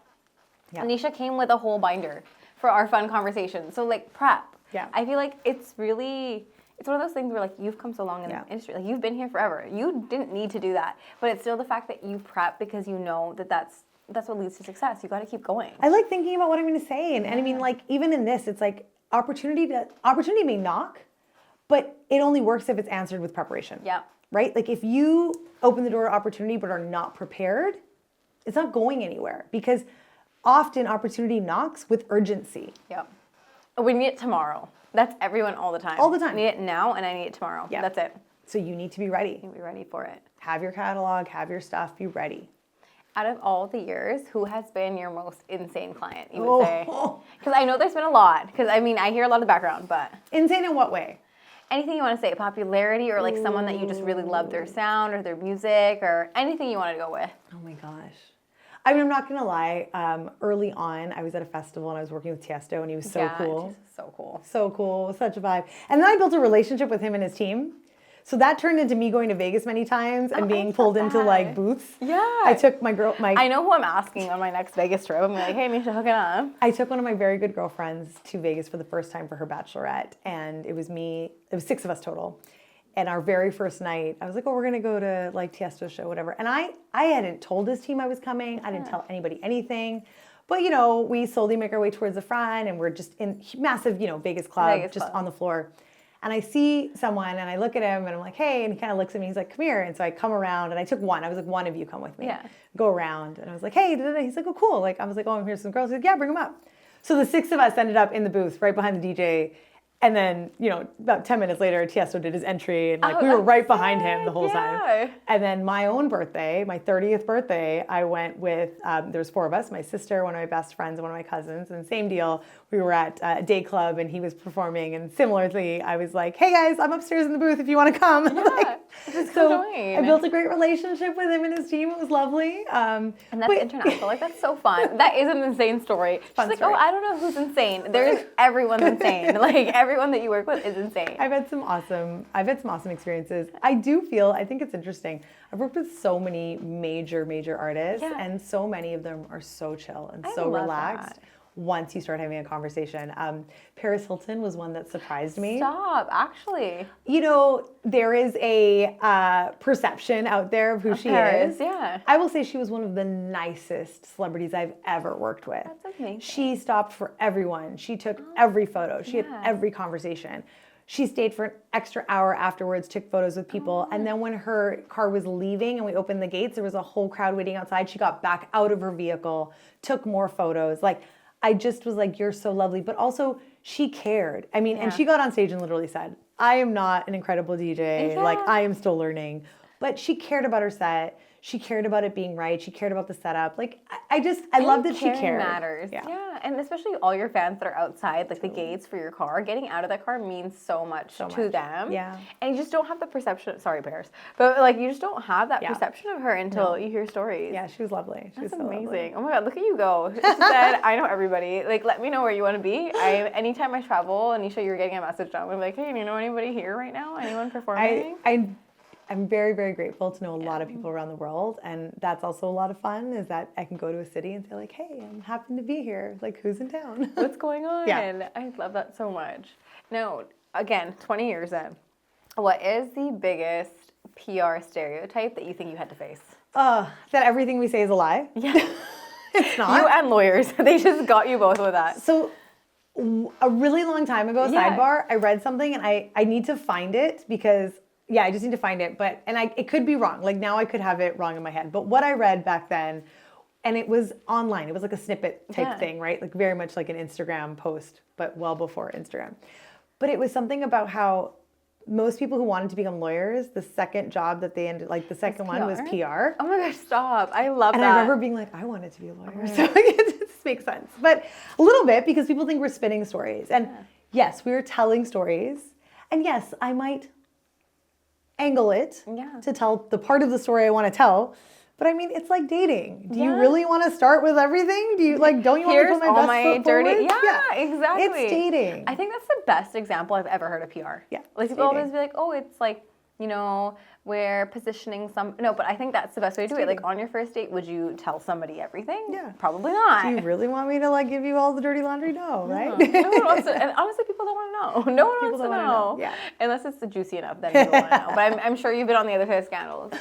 Yeah. Neesha came with a whole binder for our fun conversation. So like prep. Yeah. I feel like it's one of those things where like you've come so long in the industry. Like you've been here forever. You didn't need to do that. But it's still the fact that you prep because you know that's what leads to success. You got to keep going. I like thinking about what I'm going to say. And I mean, like, even in this, it's like opportunity may knock, but it only works if it's answered with preparation. Yeah. Right? Like if you open the door to opportunity but are not prepared, it's not going anywhere because often opportunity knocks with urgency. Yeah. We need it tomorrow. That's everyone all the time. All the time. I need it now and I need it tomorrow. Yeah. That's it. So you need to be ready. You need to be ready for it. Have your catalog, have your stuff, be ready. Out of all the years, who has been your most insane client, you would say? Because I know there's been a lot. Because, I mean, I hear a lot of the background, but... Insane in what way? Anything you want to say, popularity or like someone that you just really love their sound or their music or anything you want to go with. Oh my gosh. I mean, I'm not going to lie. Early on, I was at a festival and I was working with Tiesto and he was so cool. So cool. So cool. Such a vibe. And then I built a relationship with him and his team. So that turned into me going to Vegas many times and being pulled into like booths. Yeah. I took my I know who I'm asking on my next Vegas trip. I'm like, hey, Neesha, hook it up. I took one of my very good girlfriends to Vegas for the first time for her bachelorette. And it was 6 of us total. And our very first night, I was like, oh, we're going to go to like Tiesto's show, whatever. And I hadn't told his team I was coming. I didn't tell anybody anything. But, you know, we slowly make our way towards the front and we're just in massive, you know, Vegas club, on the floor. And I see someone and I look at him and I'm like, hey, and he kind of looks at me. He's like, come here. And so I come around and I took one. I was like, one of you come with me. Yeah. Go around. And I was like, hey, he's like, oh, cool. Like, I was like, oh, I'm here with some girls. He's like, yeah, bring them up. So the 6 of us ended up in the booth right behind the DJ. And then, you know, about 10 minutes later, Tiesto did his entry and like we were right behind him the whole time. And then my own birthday, my 30th birthday, I went with, there was 4 of us, my sister, one of my best friends, and one of my cousins. And same deal, we were at a day club and he was performing. And similarly, I was like, hey guys, I'm upstairs in the booth if you want to come. Yeah, so I built a great relationship with him and his team. It was lovely. And that's international. Like, that's so fun. That is an insane story. She's like, oh, I don't know who's insane. Everyone's insane. Like, everyone that you work with is insane. I've had some awesome experiences. I think it's interesting. I've worked with so many major artists and so many of them are so chill and so relaxed. Once you start having a conversation. Paris Hilton was one that surprised me. Stop, actually. You know, there is a perception out there of who she is. Yeah. I will say she was one of the nicest celebrities I've ever worked with. That's amazing. She stopped for everyone. She took every photo. She had every conversation. She stayed for an extra hour afterwards, took photos with people. And then when her car was leaving and we opened the gates, there was a whole crowd waiting outside. She got back out of her vehicle, took more photos. Like, I just was like, you're so lovely. But also, she cared. I mean, and she got on stage and literally said, I am not an incredible DJ. Like, I am still learning. But she cared about her set. She cared about it being right. She cared about the setup. Like, I love that she cared. Matters. Yeah. And especially all your fans that are outside, like the gates for your car, getting out of that car means so much to them. Yeah. And you just don't have the perception, sorry, Bears, but like you just don't have that perception of her until you hear stories. Yeah, she was lovely. She was so amazing. lovely. Oh my God, look at you go. She said, I know everybody. Like, let me know where you want to be. Anytime I travel, Neesha, you're getting a message down. I'm like, hey, do you know anybody here right now? Anyone performing? I'm very, very grateful to know a lot of people around the world. And that's also a lot of fun, is that I can go to a city and say like, hey, I'm happy to be here. Like, who's in town? What's going on? Yeah. I love that so much. Now, again, 20 years in, what is the biggest PR stereotype that you think you had to face? That everything we say is a lie. Yeah. It's not. You and lawyers, they just got you both with that. So a really long time ago, sidebar, I read something and I need to find it because I just need to find it. It could be wrong. Like now I could have it wrong in my head. But what I read back then, and it was online, it was like a snippet type thing, right? Like very much like an Instagram post, but well before Instagram. But it was something about how most people who wanted to become lawyers, the second job that they ended, like the second one was PR. Oh my gosh, stop. I love that. And I remember being like, I wanted to be a lawyer. So it just makes sense. But a little bit because people think we're spinning stories. And yes, we were telling stories. And yes, I might angle it to tell the part of the story I want to tell. But I mean, it's like dating. Do you really want to start with everything? Do you don't you want to put my best foot forward? Yeah, exactly. It's dating. I think that's the best example I've ever heard of PR. Yeah. Like people always be like, oh, it's like, we're positioning but I think that's the best way to do it. Like on your first date, would you tell somebody everything? Yeah. Probably not. Do you really want me to give you all the dirty laundry? No, right? No one wants to, and honestly, people don't want to know. No one wants to know. Yeah. Unless it's juicy enough, then people want to know. But I'm sure you've been on the other side of scandals.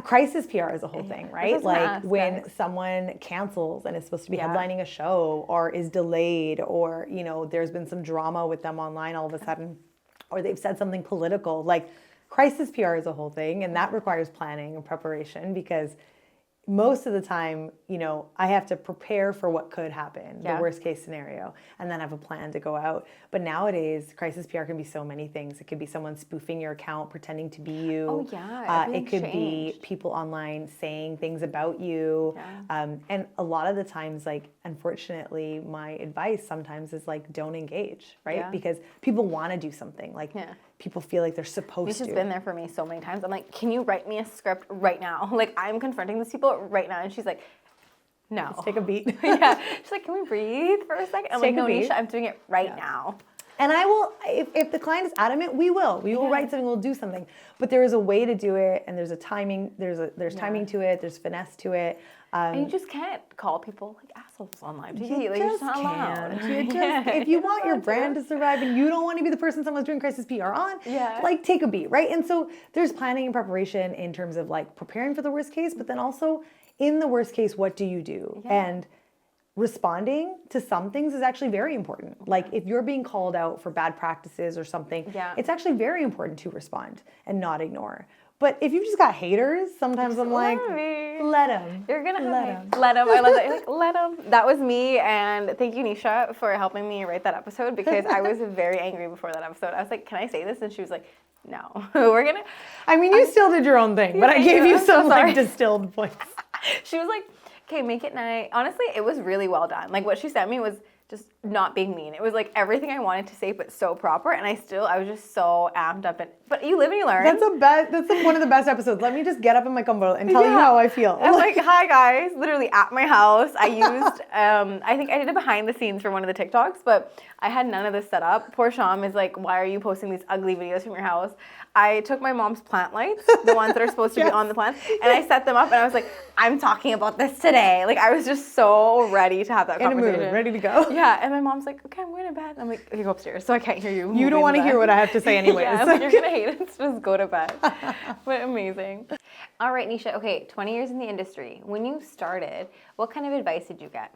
Crisis PR is a whole thing, right? Like when someone cancels and is supposed to be headlining a show or is delayed or, there's been some drama with them online all of a sudden, or they've said something political. Like crisis PR is a whole thing, and that requires planning and preparation because most of the time, I have to prepare for what could happen, the worst case scenario, and then have a plan to go out. But nowadays, crisis PR can be so many things. It could be someone spoofing your account, pretending to be you. Oh, yeah. It could be people online saying things about you. Yeah. And a lot of the times, unfortunately, my advice sometimes is don't engage, right? Yeah. Because people want to do something. People feel like they're supposed to. She's been there for me so many times. I'm like, can you write me a script right now? Like, I'm confronting these people right now. And she's like, no. Let's take a beat. Yeah. She's like, can we breathe for a second? I'm like, no, Neesha, I'm doing it right now. And I will, if the client is adamant, we will. We will write something, we'll do something. But there is a way to do it, and there's a timing, there's timing to it, there's finesse to it. And you just can't call people assholes online. You're just not allowed. If you want your brand to survive and you don't want to be the person someone's doing crisis PR on, take a beat, right? And so there's planning and preparation in terms of preparing for the worst case, but then also in the worst case, what do you do? Yeah. And responding to some things is actually very important. If you're being called out for bad practices or something, it's actually very important to respond and not ignore. But if you've just got haters, sometimes I'm like, let them. You're going to let them. I love that. You're like, let them. That was me. And thank you, Neesha, for helping me write that episode because I was very angry before that episode. I was like, can I say this? And she was like, no, we're going to. I mean, you still did your own thing, but I gave you some distilled points. She was like, okay, make it nice. Honestly, it was really well done. What she sent me was just not being mean. It was everything I wanted to say, but so proper. And I was just so amped up. But you live and you learn. That's one of the best episodes. Let me just get up in my combo and tell you how I feel. I was like, hi guys, literally at my house. I used, I think I did a behind the scenes for one of the TikToks, but I had none of this set up. Poor Sham is like, why are you posting these ugly videos from your house? I took my mom's plant lights, the ones that are supposed to be on the plants, and I set them up and I was like, I'm talking about this today. I was just so ready to have that conversation. In a mood, ready to go. Yeah, and my mom's like, okay, I'm going to bed. I'm like, okay, go upstairs, so I can't hear you. You don't want to hear what I have to say anyways. Yeah, you're going to hate it, so just go to bed. But amazing. All right, Neesha, okay, 20 years in the industry. When you started, what kind of advice did you get?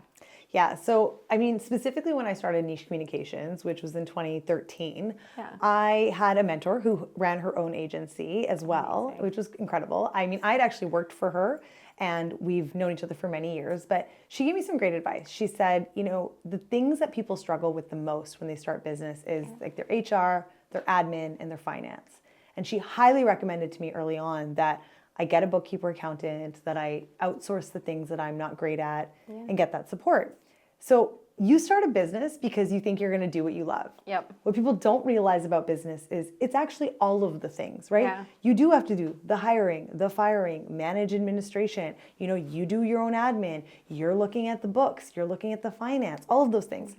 Yeah. So, I mean, specifically when I started Niche Communications, which was in 2013, Yeah. I had a mentor who ran her own agency as well, Amazing. which was incredible. I mean, I'd actually worked for her and we've known each other for many years, but she gave me some great advice. She said, you know, the things that people struggle with the most when they start business is like their HR, their admin, and their finance. And she highly recommended to me early on that I get a bookkeeper accountant, that I outsource the things that I'm not great at and get that support. So you start a business because you think you're going to do what you love. Yep. What people don't realize about business is it's actually all of the things, right? Yeah. You do have to do the hiring, the firing, manage administration. You know, you do your own admin. You're looking at the books. You're looking at the finance, all of those things.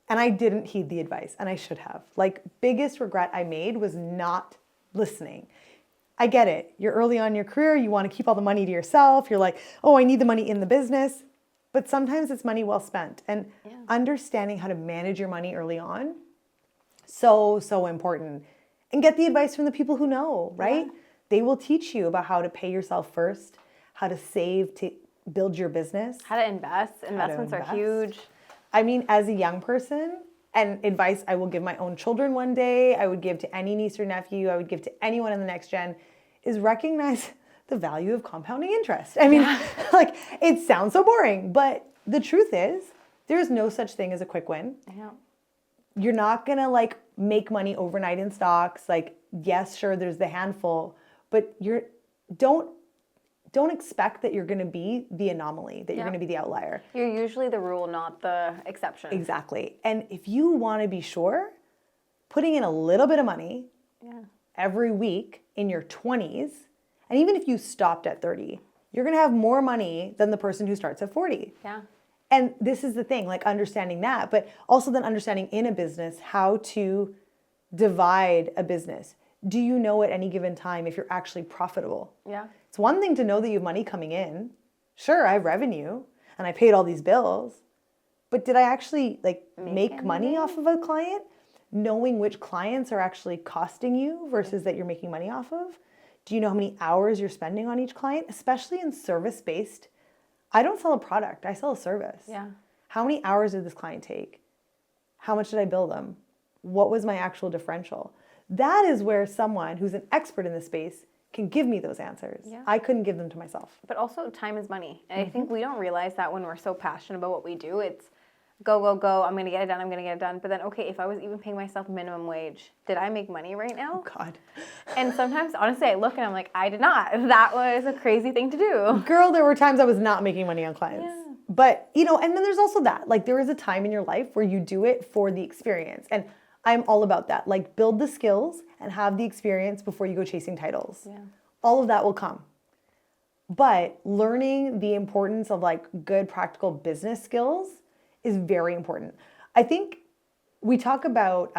And I didn't heed the advice, and I should have. Like, biggest regret I made was not listening. I get it. You're early on in your career. You want to keep all the money to yourself. You're like, oh, I need the money in the business. But sometimes it's money well spent. And understanding how to manage your money early on, so important. And get the advice from the people who know, right? They will teach you about how to pay yourself first, how to save to build your business. How to invest. Investments are huge. I mean, as a young person, and advice I will give my own children one day, I would give to any niece or nephew, I would give to anyone in the next gen, is recognize the value of compounding interest. I mean, like, it sounds so boring, but the truth is, there's no such thing as a quick win. I know. You're not gonna like make money overnight in stocks. Like, yes, sure, there's the handful, but don't expect that you're gonna be the anomaly, that you're gonna be the outlier. You're usually the rule, not the exception. Exactly. And if you wanna be sure, putting in a little bit of money every week in your 20s, and even if you stopped at 30, you're gonna have more money than the person who starts at 40. Yeah. And this is the thing, like understanding that, but also then understanding in a business how to divide a business. Do you know at any given time if you're actually profitable? Yeah. It's one thing to know that you have money coming in. Sure, I have revenue and I paid all these bills, but did I actually like make money off of a client? Knowing which clients are actually costing you versus that you're making money off of? Do you know how many hours you're spending on each client? Especially in service-based. I don't sell a product, I sell a service. Yeah. How many hours did this client take? How much did I bill them? What was my actual differential? That is where someone who's an expert in this space can give me those answers. Yeah. I couldn't give them to myself. But also, time is money. And I think we don't realize that when we're so passionate about what we do. It's go, go, go. I'm going to get it done. I'm going to get it done. But then, okay, if I was even paying myself minimum wage, did I make money right now? Oh, God. And sometimes, honestly, I look and I'm like, I did not. That was a crazy thing to do. Girl, there were times I was not making money on clients. Yeah. But, you know, and then there's also that. Like, there is a time in your life where you do it for the experience. And I'm all about that. Like, build the skills and have the experience before you go chasing titles. Yeah. All of that will come. But learning the importance of like good practical business skills is very important. I think we talk about,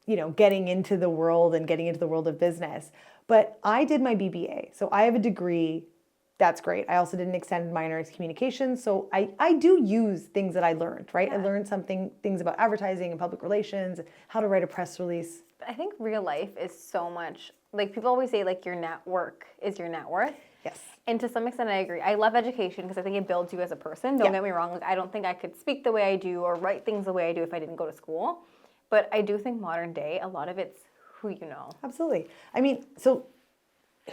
you know, getting into the world and getting into the world of business, but I did my BBA. So I have a degree. That's great. I also did an extended minor in communications. So I do use things that I learned, right? Yeah. I learned things about advertising and public relations, how to write a press release. I think real life is so much, like people always say like your network is your net worth. Yes. And to some extent I agree. I love education because I think it builds you as a person. Don't get me wrong. Like I don't think I could speak the way I do or write things the way I do if I didn't go to school. But I do think modern day, a lot of it's who you know. Absolutely. I mean, so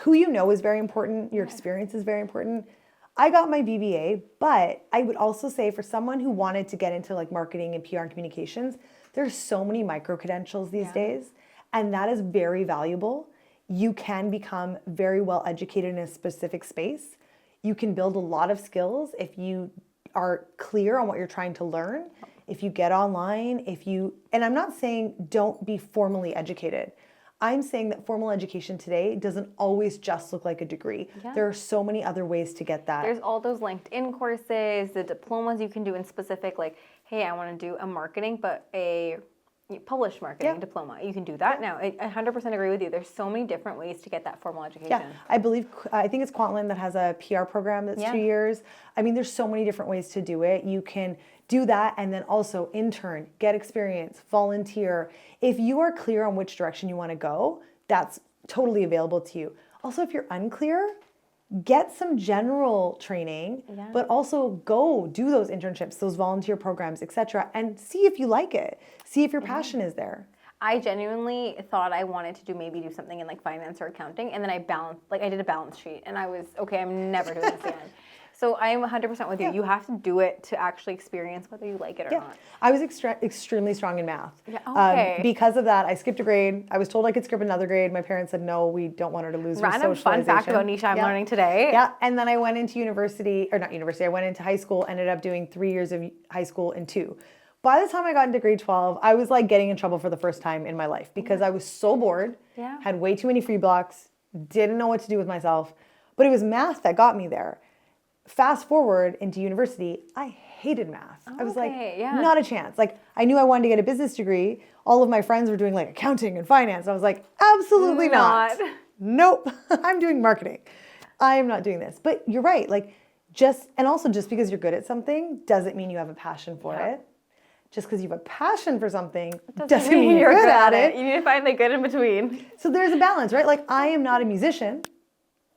who you know is very important. Your experience is very important. I got my BBA, but I would also say for someone who wanted to get into like marketing and PR and communications, there's so many micro credentials these days, and that is very valuable. You can become very well educated in a specific space. You can build a lot of skills if you are clear on what you're trying to learn. If you get online, and I'm not saying don't be formally educated. I'm saying that formal education today doesn't always just look like a degree. Yeah. There are so many other ways to get that. There's all those LinkedIn courses, the diplomas you can do in specific, like, hey, I want to do a marketing, but a published marketing diploma. You can do that now. I 100% agree with you. There's so many different ways to get that formal education. Yeah, I think it's Quantland that has a PR program that's 2 years. I mean, there's so many different ways to do it. You can do that and then also intern, get experience, volunteer. If you are clear on which direction you want to go, that's totally available to you. Also, if you're unclear, get some general training, but also go do those internships, those volunteer programs, etc., and see if you like it. See if your passion is there. I genuinely thought I wanted to maybe do something in like finance or accounting, and then I did a balance sheet, and I was, okay, I'm never doing this again. So I am 100% with you. You have to do it to actually experience whether you like it or not. I was extremely strong in math. Yeah, okay. Because of that, I skipped a grade. I was told I could skip another grade. My parents said, no, we don't want her to lose her Random socialization. fun fact about Neesha I'm learning today. Yeah, and then I went into I went into high school, ended up doing 3 years of high school and 2. By the time I got into grade 12, I was like getting in trouble for the first time in my life because I was so bored, had way too many free blocks, didn't know what to do with myself, but it was math that got me there. Fast forward into university, I hated math. I was like, not a chance. Like, I knew I wanted to get a business degree. All of my friends were doing like accounting and finance. I was like, absolutely not. Nope, I'm doing marketing. I am not doing this. But you're right. Like, just because you're good at something doesn't mean you have a passion for it. Just because you have a passion for something doesn't mean you're good at it. You need to find the good in between. So there's a balance, right? Like, I am not a musician,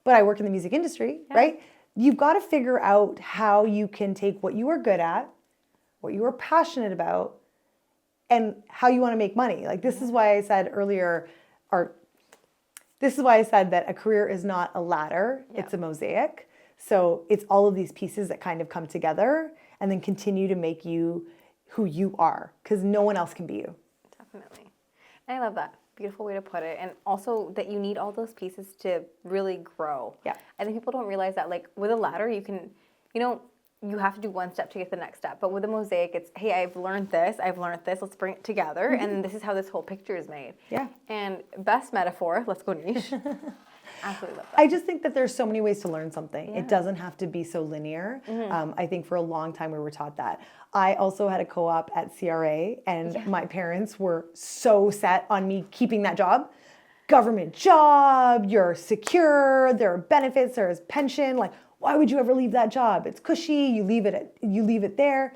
but I work in the music industry, right? You've got to figure out how you can take what you are good at, what you are passionate about, and how you want to make money. Like, this is why I said earlier, this is why I said that a career is not a ladder, it's a mosaic. So it's all of these pieces that kind of come together and then continue to make you who you are, because no one else can be you. Definitely. And I love that. Beautiful way to put it. And also that you need all those pieces to really grow. Yeah. I think people don't realize that, like, with a ladder, you can, you have to do one step to get the next step. But with a mosaic, it's, hey, I've learned this, let's bring it together. And this is how this whole picture is made. Yeah. And best metaphor, let's go niche. Absolutely love that. I just think that there's so many ways to learn something. It doesn't have to be so linear. I think for a long time we were taught that. I also had a co-op at CRA, and my parents were so set on me keeping that job. Government job, you're secure, there are benefits, there's pension. Like, why would you ever leave that job? It's cushy, you leave it there.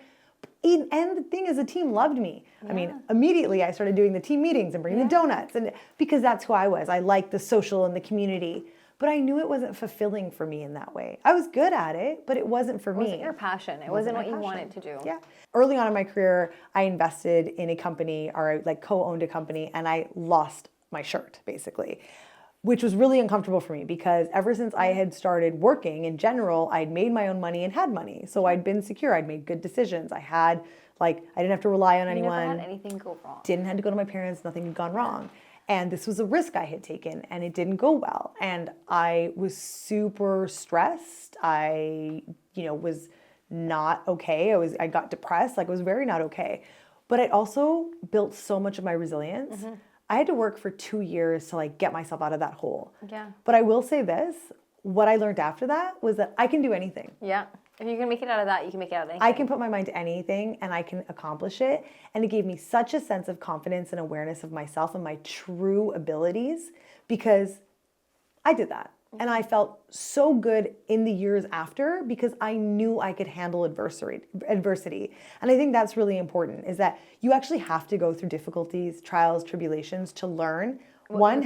And the thing is, the team loved me. I mean, immediately I started doing the team meetings and bringing the donuts, and because that's who I was. I liked the social and the community, but I knew it wasn't fulfilling for me in that way. I was good at it, but it wasn't for me. It wasn't your passion. It wasn't what you wanted to do. Yeah. Early on in my career, I invested in a company, or I like co-owned a company, and I lost my shirt basically, which was really uncomfortable for me because ever since I had started working in general, I'd made my own money and had money. So I'd been secure. I'd made good decisions. I didn't have to rely on anyone. Never had anything go wrong. Didn't have to go to my parents. Nothing had gone wrong. And this was a risk I had taken, and it didn't go well. And I was super stressed. I, was not okay. I got depressed. Like, I was very not okay. But it also built so much of my resilience. I had to work for 2 years to like get myself out of that hole. Yeah. But I will say this, what I learned after that was that I can do anything. Yeah. If you can make it out of that, you can make it out of anything. I can put my mind to anything and I can accomplish it. And it gave me such a sense of confidence and awareness of myself and my true abilities because I did that. And I felt so good in the years after because I knew I could handle adversity. And I think that's really important, is that you actually have to go through difficulties, trials, tribulations to learn what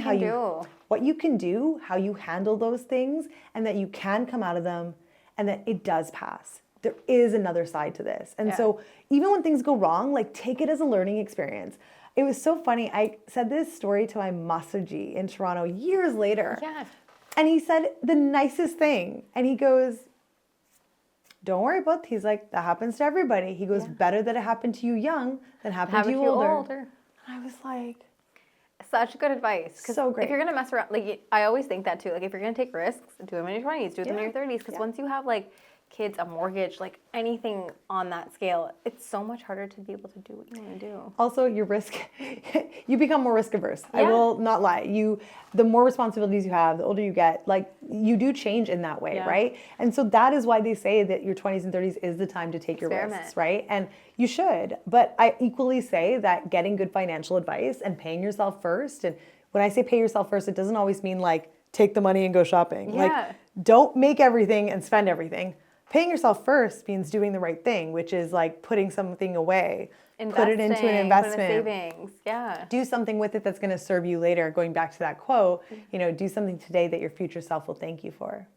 you can do, how you handle those things, and that you can come out of them and that it does pass. There is another side to this. And so even when things go wrong, like, take it as a learning experience. It was so funny. I said this story to my Masaji in Toronto years later. Yeah. And he said the nicest thing. And he goes, don't worry about it. He's like, that happens to everybody. He goes, better that it happened to you young than happened to you older. And I was like, such good advice. So great. If you're going to mess around, like, I always think that too. Like, if you're going to take risks, do them in your 20s, do them in your 30s. Because once you have, like, kids, a mortgage, like anything on that scale, it's so much harder to be able to do what you want to do. Also, you become more risk averse. I will not lie. The more responsibilities you have, the older you get, like, you do change in that way, right? And so that is why they say that your 20s and 30s is the time to take your risks, right? And you should. But I equally say that getting good financial advice and paying yourself first, and when I say pay yourself first, it doesn't always mean like take the money and go shopping. Like, don't make everything and spend everything. Paying yourself first means doing the right thing, which is like putting something away, put it into an investment, savings, do something with it that's going to serve you later. Going back to that quote, do something today that your future self will thank you for.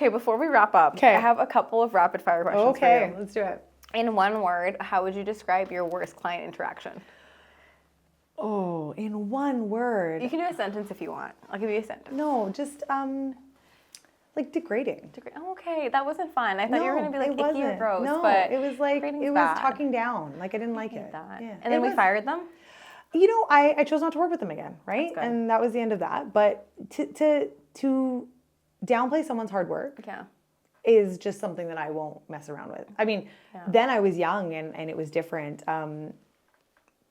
Okay, before we wrap up, Okay. I have a couple of rapid fire questions Okay, for you. let's do it. In one word, how would you describe your worst client interaction? Oh, in one word. You can do a sentence if you want. I'll give you a sentence. No, just like degrading. Oh, okay, that wasn't fun. I thought you were going to be like it icky or wasn't. gross, No, but it was like degrading's it was bad. talking down. Like I didn't like I hate it. that. Yeah. And then It we was- fired them? You know, I chose not to work with them again, right? good. And that was the end of that. But to downplay someone's hard work Yeah. is just something that I won't mess around with. I mean, then I was young and it was different.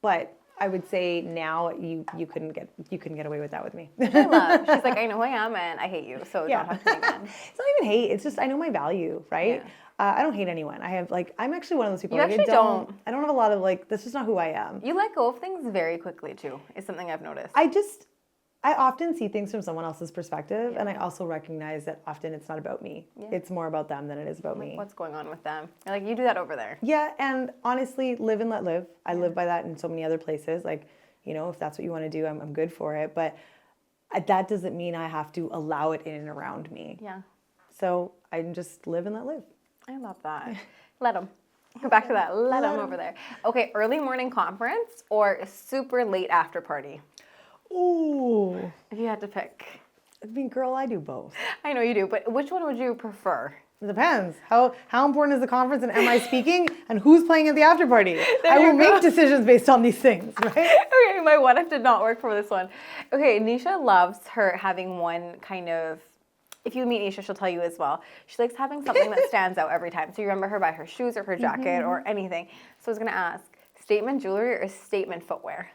But I would say now you couldn't get away with that with me. I love. She's like, I know who I am and I hate you, so Yeah. don't talk to me again. It's not even hate. It's just I know my value, right? Yeah. I don't hate anyone. I'm actually one of those people. You like, actually don't. I don't have a lot of like. That's just not who I am. You let go of things very quickly too, is something I've noticed. I often see things from someone else's perspective, and I also recognize that often it's not about me. Yeah. It's more about them than it is about me. What's going on with them? You're like, you do that over there. Yeah, and honestly, live and let live. I live by that in so many other places. Like, you know, if that's what you want to do, I'm good for it. But that doesn't mean I have to allow it in and around me. Yeah. So I just live and let live. I love that. Let them. Go back to that. Let them over there. Okay, early morning conference or a super late after party? Ooh. If you had to pick. I mean, girl, I do both. I know you do, but which one would you prefer? It depends. How important is the conference and am I speaking and who's playing at the after party? I will make decisions based on these things, right? Okay, my what if did not work for this one. Okay, Neesha loves her having one kind of, if you meet Neesha, she'll tell you as well. She likes having something that stands out every time. So you remember her by her shoes or her jacket or anything. So I was gonna ask, statement jewelry or statement footwear?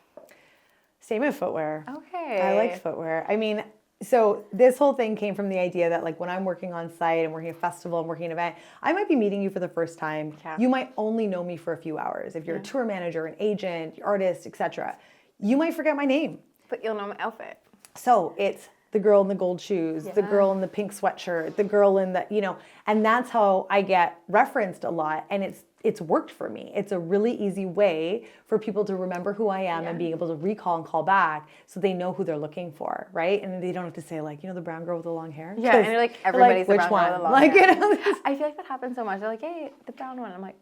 Statement footwear. Okay. I like footwear. I mean, so this whole thing came from the idea that like when I'm working on site and working a festival and working an event, I might be meeting you for the first time. Yeah. You might only know me for a few hours. If you're a tour manager, an agent, artist, etc., you might forget my name. But you'll know my outfit. So it's the girl in the gold shoes, the girl in the pink sweatshirt, the girl in the, you know, and that's how I get referenced a lot. And it's worked for me. It's a really easy way for people to remember who I am and being able to recall and call back so they know who they're looking for, right? And they don't have to say like, you know, the brown girl with the long hair. Yeah, and you're like, everybody's the which brown one? girl with the long Like, hair. you know, I feel like that happens so much. They're like, hey, the brown one. I'm like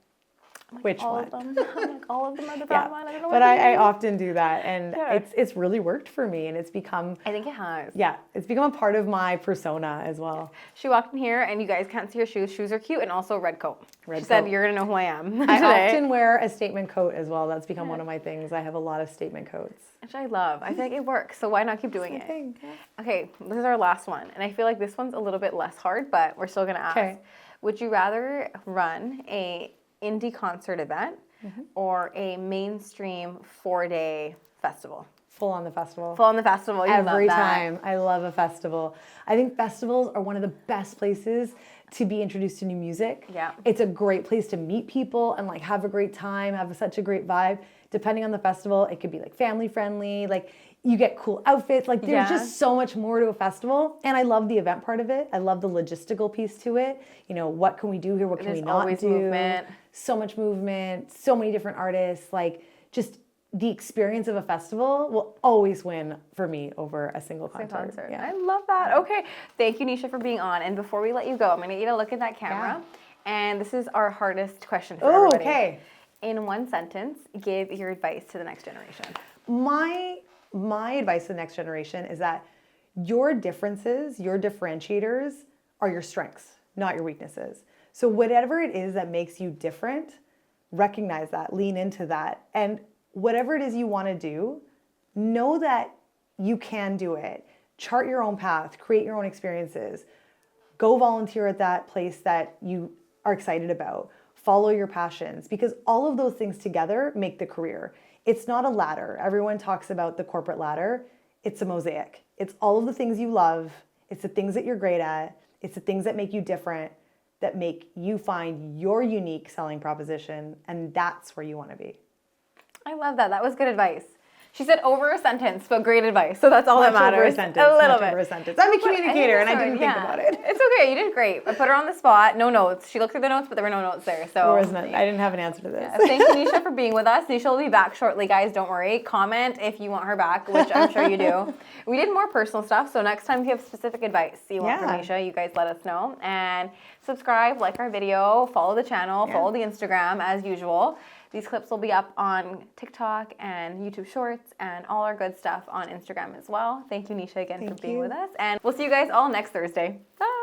which all one? of them. I'm like, all of them are the brown one. I don't know But what I often do that, and Yeah. it's really worked for me, and it's become I think it has. it's become a part of my persona as well. She walked in here, and you guys can't see her shoes. Shoes are cute, and also red coat. Red She said, coat. "You're gonna know who I am." I today. often wear a statement coat as well. That's become one of my things. I have a lot of statement coats. Which I love. I feel like it works, so why not keep doing it? Thing, yeah. Okay, this is our last one, and I feel like this one's a little bit less hard, but we're still gonna ask. Okay. Would you rather run a indie concert event or a mainstream 4-day festival? Full on the festival. Full on the festival. You Every love that. time. I love a festival. I think festivals are one of the best places to be introduced to new music. Yeah. It's a great place to meet people and like have a great time, have such a great vibe. Depending on the festival, it could be like family friendly, like you get cool outfits. Like there's Yeah. just so much more to a festival. And I love the event part of it. I love the logistical piece to it. You know, what can we do here? What can we There's not always do? movement. So much movement, so many different artists, like just the experience of a festival will always win for me over a single concert. Yeah. I love that. Okay. Thank you, Neesha, for being on. And before we let you go, I'm going to get you to look at that camera. And this is our hardest question for Oh, everybody. okay. In one sentence, give your advice to the next generation. My advice to the next generation is that your differences, your differentiators are your strengths, not your weaknesses. So whatever it is that makes you different, recognize that, lean into that. And whatever it is you want to do, know that you can do it. Chart your own path, create your own experiences. Go volunteer at that place that you are excited about. Follow your passions, because all of those things together make the career. It's not a ladder. Everyone talks about the corporate ladder. It's a mosaic. It's all of the things you love. It's the things that you're great at. It's the things that make you different, that make you find your unique selling proposition. And that's where you want to be. I love that. That was good advice. She said over a sentence, but great advice. So that's all that matters. Over a sentence. A little much bit. over a sentence. I'm a communicator, and I didn't think about it. It's okay. You did great. I put her on the spot. No notes. She looked through the notes, but there were no notes there. So I didn't have an answer to this. yeah. Thank you, Neesha, for being with us. Neesha will be back shortly, guys. Don't worry. Comment if you want her back, which I'm sure you do. We did more personal stuff, so next time if you have specific advice you want from Neesha, you guys let us know. And subscribe, like our video, follow the channel, follow the Instagram as usual. These clips will be up on TikTok and YouTube Shorts and all our good stuff on Instagram as well. Thank you, Neesha, again for being with us. And we'll see you guys all next Thursday. Bye.